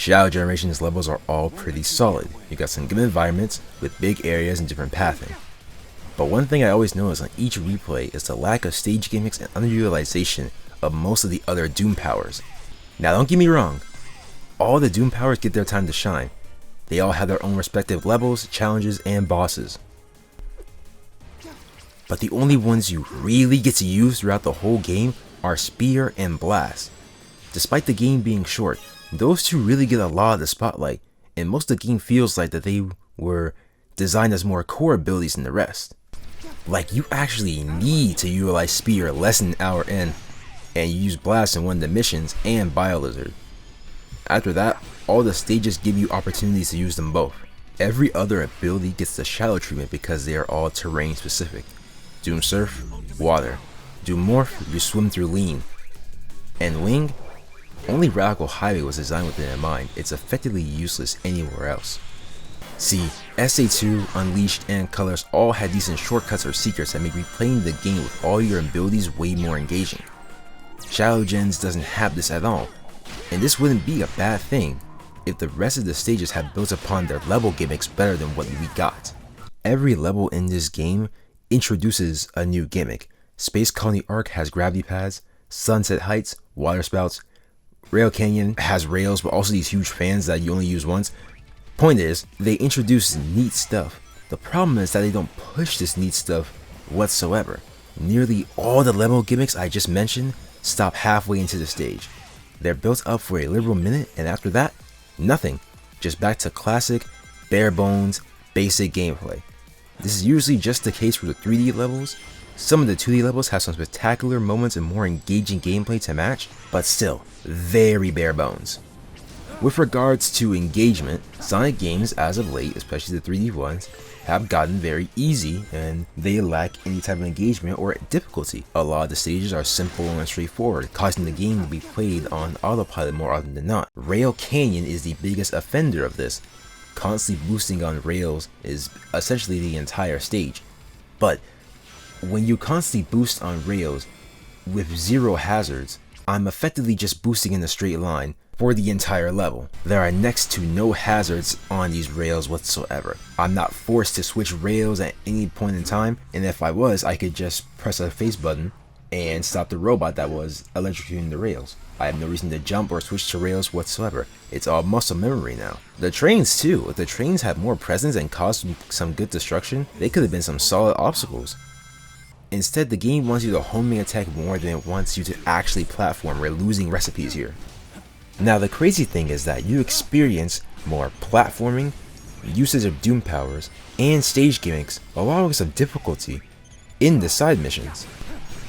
Shadow Generation's levels are all pretty solid. You got some good environments with big areas and different pathing. But one thing I always notice on each replay is the lack of stage gimmicks and underutilization of most of the other Doom powers. Now don't get me wrong, all the Doom powers get their time to shine. They all have their own respective levels, challenges, and bosses. But the only ones you really get to use throughout the whole game are Spear and Blast. Despite the game being short, those two really get a lot of the spotlight, and most of the game feels like that they were designed as more core abilities than the rest. Like, you actually need to utilize Spear less than an hour in, and you use Blast in one of the missions and Bio-Lizard. After that, all the stages give you opportunities to use them both. Every other ability gets the shadow treatment because they are all terrain specific. Doom Surf, water. Doom Morph, you swim through lean. And Wing, only Radical Highway was designed with it in mind. It's effectively useless anywhere else. See, SA2, Unleashed, and Colors all had decent shortcuts or secrets that make replaying the game with all your abilities way more engaging. Shadow Gens doesn't have this at all, and this wouldn't be a bad thing if the rest of the stages had built upon their level gimmicks better than what we got. Every level in this game introduces a new gimmick. Space Colony Arc has gravity pads, Sunset Heights, water spouts, Rail Canyon has rails but also these huge fans that you only use once. Point is, they introduce neat stuff. The problem is that they don't push this neat stuff whatsoever. Nearly all the level gimmicks I just mentioned stop halfway into the stage. They're built up for a literal minute, and after that, nothing. Just back to classic, bare bones, basic gameplay. This is usually just the case for the 3D levels. Some of the 2D levels have some spectacular moments and more engaging gameplay to match, but still, very bare bones. With regards to engagement, Sonic games as of late, especially the 3D ones, have gotten very easy and they lack any type of engagement or difficulty. A lot of the stages are simple and straightforward, causing the game to be played on autopilot more often than not. Rail Canyon is the biggest offender of this. Constantly boosting on rails is essentially the entire stage. But when you constantly boost on rails with zero hazards, I'm effectively just boosting in a straight line for the entire level. There are next to no hazards on these rails whatsoever. I'm not forced to switch rails at any point in time, and if I was, I could just press a face button and stop the robot that was electrocuting the rails. I have no reason to jump or switch to rails whatsoever. It's all muscle memory now. The trains too, if the trains had more presence and caused some good destruction, they could have been some solid obstacles. Instead, the game wants you to homing attack more than it wants you to actually platform. We're losing recipes here. Now the crazy thing is that you experience more platforming, usage of Doom powers, and stage gimmicks along with some difficulty in the side missions.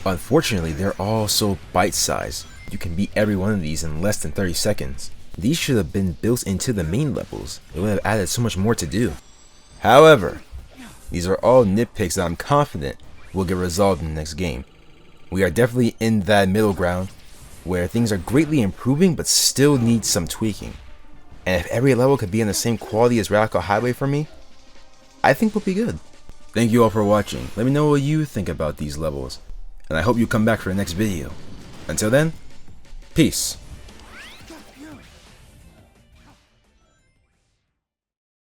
Unfortunately, they're all so bite-sized. You can beat every one of these in less than 30 seconds. These should have been built into the main levels. It would have added so much more to do. However, these are all nitpicks that I'm confident will get resolved in the next game. We are definitely in that middle ground where things are greatly improving but still need some tweaking. And if every level could be on the same quality as Radical Highway for me, I think we'll be good. Thank you all for watching. Let me know what you think about these levels, and I hope you come back for the next video. Until then, peace.